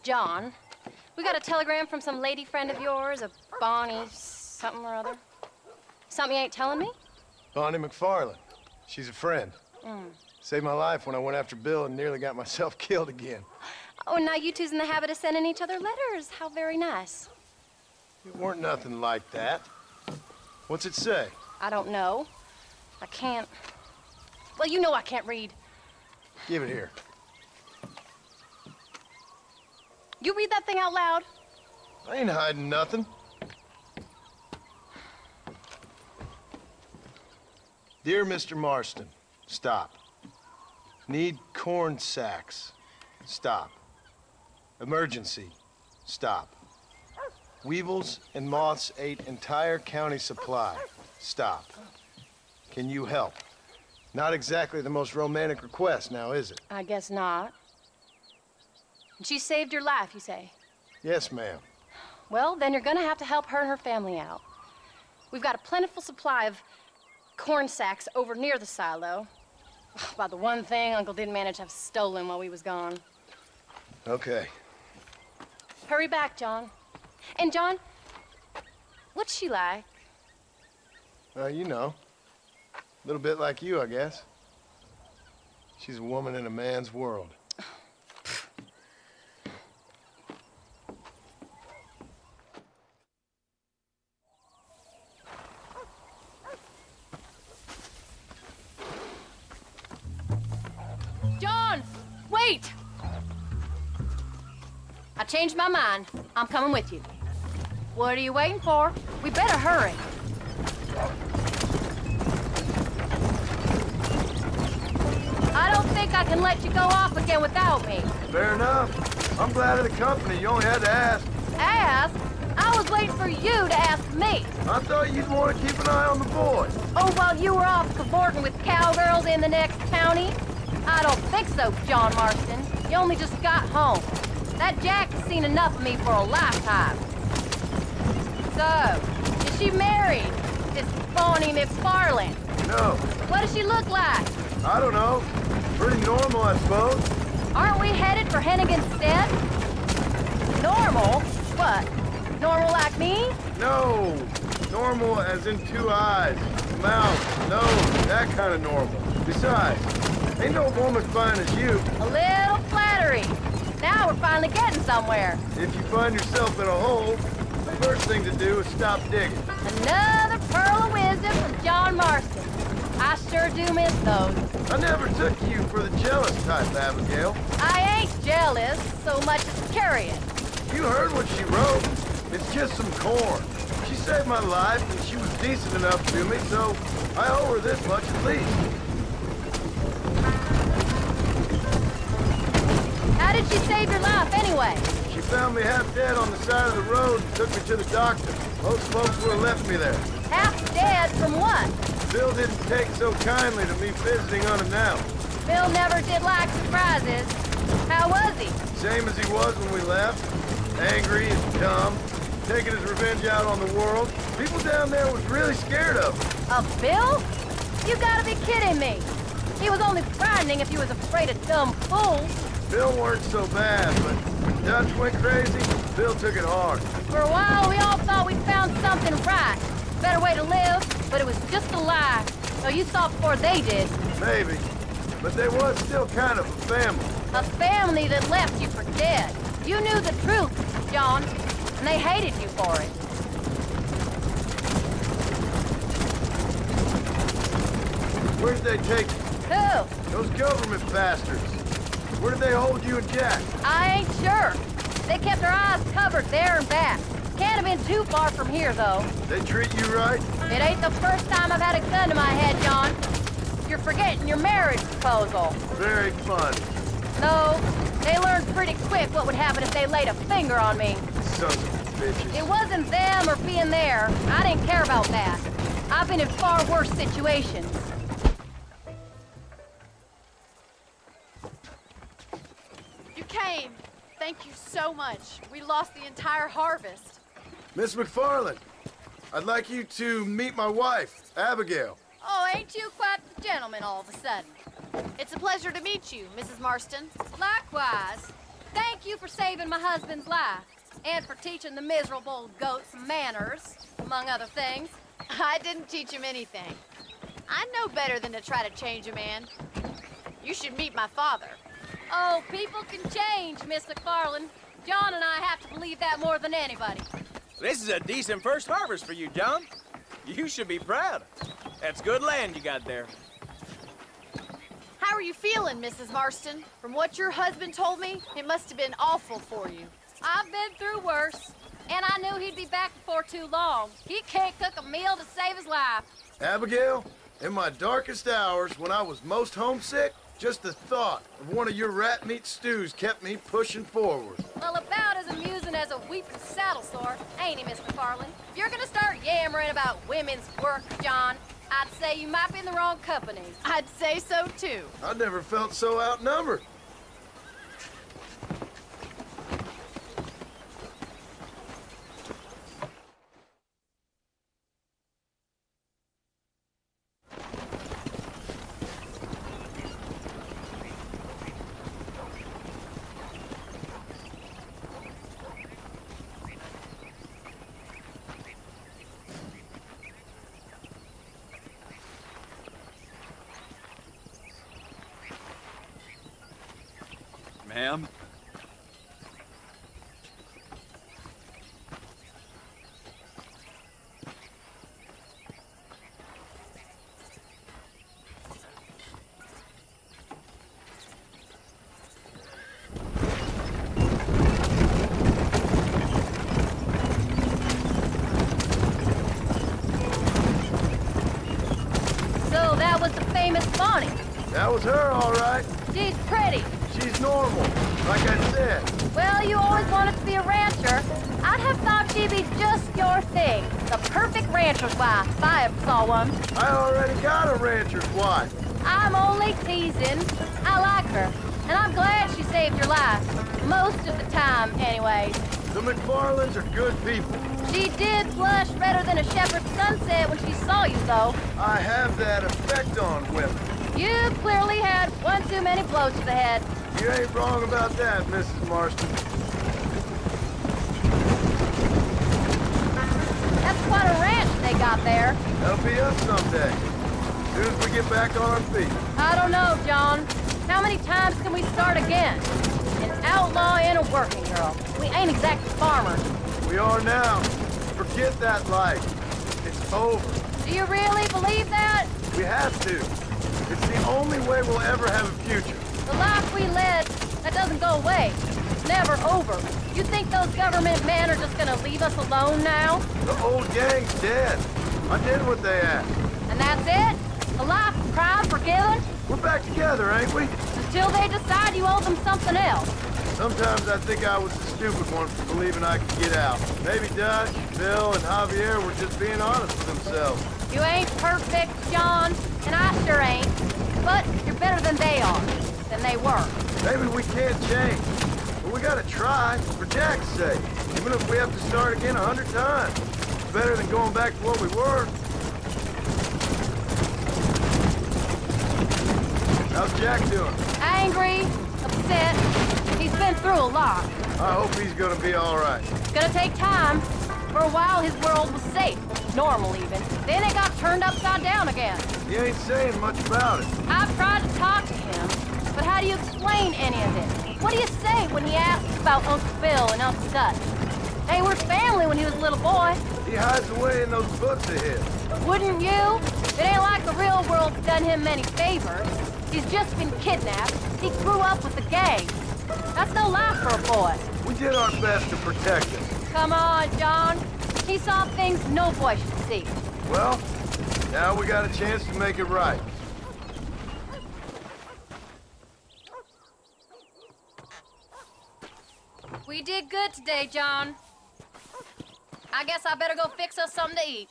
John, we got a telegram from some lady friend of yours, a Bonnie something or other. Something you ain't telling me? Bonnie McFarland. She's a friend. Saved my life when I went after Bill and nearly got myself killed again. Oh, and now you two's in the habit of sending each other letters. How very nice. It weren't nothing like that. What's it say? I don't know. I can't... Well, you know I can't read. Give it here. You read that thing out loud? I ain't hiding nothing. Dear Mr. Marston, stop. Need corn sacks. Stop. Emergency. Stop. Weevils and moths ate entire county supply. Stop. Can you help? Not exactly the most romantic request now, is it? I guess not. And she saved your life, you say? Yes, ma'am. Well, then you're gonna have to help her and her family out. We've got a plentiful supply of corn sacks over near the silo. About the one thing Uncle didn't manage to have stolen while we was gone. Okay. Hurry back, John. And John, what's she like? You know. A little bit like you, I guess. She's a woman in a man's world. John, wait! I changed my mind. I'm coming with you. What are you waiting for? We better hurry. I don't think I can let you go off again without me. Fair enough. I'm glad of the company. You only had to ask. Ask? I was waiting for you to ask me. I thought you'd want to keep an eye on the boy. Oh, while you were off cavorting with cowgirls in the next county? I don't think so, John Marston. You only just got home. That Jack has seen enough of me for a lifetime. So, is she married? This Bonnie McFarland? No. What does she look like? I don't know. Pretty normal, I suppose. Aren't we headed for Hennigan's Stead? Normal? What? Normal like me? No. Normal as in 2 eyes, mouth, nose, that kind of normal. Besides, ain't no woman fine as you. A little flattery. Now we're finally getting somewhere. If you find yourself in a hole, the first thing to do is stop digging. Another pearl of wisdom from John Marston. I sure do miss those. I never took you for the jealous type, Abigail. I ain't jealous so much as curious. You heard what she wrote. It's just some corn. She saved my life, and she was decent enough to me, so I owe her this much at least. How did she save your life, anyway? She found me half dead on the side of the road and took me to the doctor. Most folks would have left me there. Half dead from what? Bill didn't take so kindly to me visiting unannounced. Bill never did like surprises. How was he? Same as he was when we left. Angry and dumb. Taking his revenge out on the world. People down there was really scared of him. Of Bill? You gotta be kidding me. He was only frightening if he was afraid of dumb fools. Bill weren't so bad, but when Dutch went crazy, Bill took it hard. For a while, we all thought we'd found something right. Better way to live, but it was just a lie. So you saw before they did. Maybe. But they was still kind of a family. A family that left you for dead. You knew the truth, John, and they hated you for it. Where did they take you? Who? Those government bastards. Where did they hold you and Jack? I ain't sure. They kept their eyes covered there and back. Can't have been too far from here, though. They treat you right? It ain't the first time I've had a gun to my head, John. You're forgetting your marriage proposal. Very fun. No, they learned pretty quick what would happen if they laid a finger on me. Sons of bitches. It wasn't them or being there. I didn't care about that. I've been in far worse situations. You came. Thank you so much. We lost the entire harvest. Miss McFarland, I'd like you to meet my wife, Abigail. Oh, ain't you quite the gentleman all of a sudden? It's a pleasure to meet you, Mrs. Marston. Likewise. Thank Thank you for saving my husband's life. And for teaching the miserable goat some manners, among other things. I didn't teach him anything. I know better than to try to change a man. You should meet my father. Oh, people can change, Miss McFarland. John and I have to believe that more than anybody. This is a decent first harvest for you, John. You should be proud. That's good land you got there. How are you feeling, Mrs. Marston? From what your husband told me, it must have been awful for you. I've been through worse, and I knew he'd be back before too long. He can't cook a meal to save his life. Abigail, in my darkest hours, when I was most homesick, just the thought of one of your rat meat stews kept me pushing forward. Well, about as amusing as a weeping saddle sore, ain't he, Miss McFarland? If you're gonna start yammering about women's work, John, I'd say you might be in the wrong company. I'd say so, too. I never felt so outnumbered. Ma'am? So that was the famous Bonnie. That was her, all right. She's pretty. She's normal, like I said. Well, you always wanted to be a rancher. I'd have thought she'd be just your thing. The perfect rancher's wife, if I ever saw one. I already got a rancher's wife. I'm only teasing. I like her, and I'm glad she saved your life. Most of the time, anyways. The McFarlands are good people. She did blush redder than a shepherd's sunset when she saw you, though. I have that effect on women. You clearly had one too many blows to the head. You ain't wrong about that, Mrs. Marston. That's quite a ranch they got there. That'll be us someday. As soon as we get back on our feet. I don't know, John. How many times can we start again? An outlaw and a working girl. We ain't exactly farmers. We are now. Forget that life. It's over. Do you really believe that? We have to. It's the only way we'll ever have a future. The life we led, that doesn't go away. It's never over. You think those government men are just gonna leave us alone now? The old gang's dead. I did what they asked. And that's it? A life of crime forgiven? We're back together, ain't we? Until they decide you owe them something else. Sometimes I think I was the stupid one for believing I could get out. Maybe Dutch, Bill, and Javier were just being honest with themselves. You ain't perfect, John, and I sure ain't. But you're better than they are, than they were. Maybe we can't change, but we gotta try, for Jack's sake. Even if we have to start again 100 times. It's better than going back to what we were. How's Jack doing? Angry, upset. He's been through a lot. I hope he's gonna be all right. It's gonna take time. For a while, his world was safe, normal even. Then it got turned upside down again. He ain't saying much about it. I've tried to talk to him, but how do you explain any of it? What do you say when he asks about Uncle Bill and Uncle Dutch? They were family when he was a little boy. He hides away in those books of his. Wouldn't you? It ain't like the real world's done him many favors. He's just been kidnapped. He grew up with the gang. That's no life for a boy. We did our best to protect him. Come on, John. He saw things no boy should see. Well, now we got a chance to make it right. We did good today, John. I guess I better go fix us something to eat.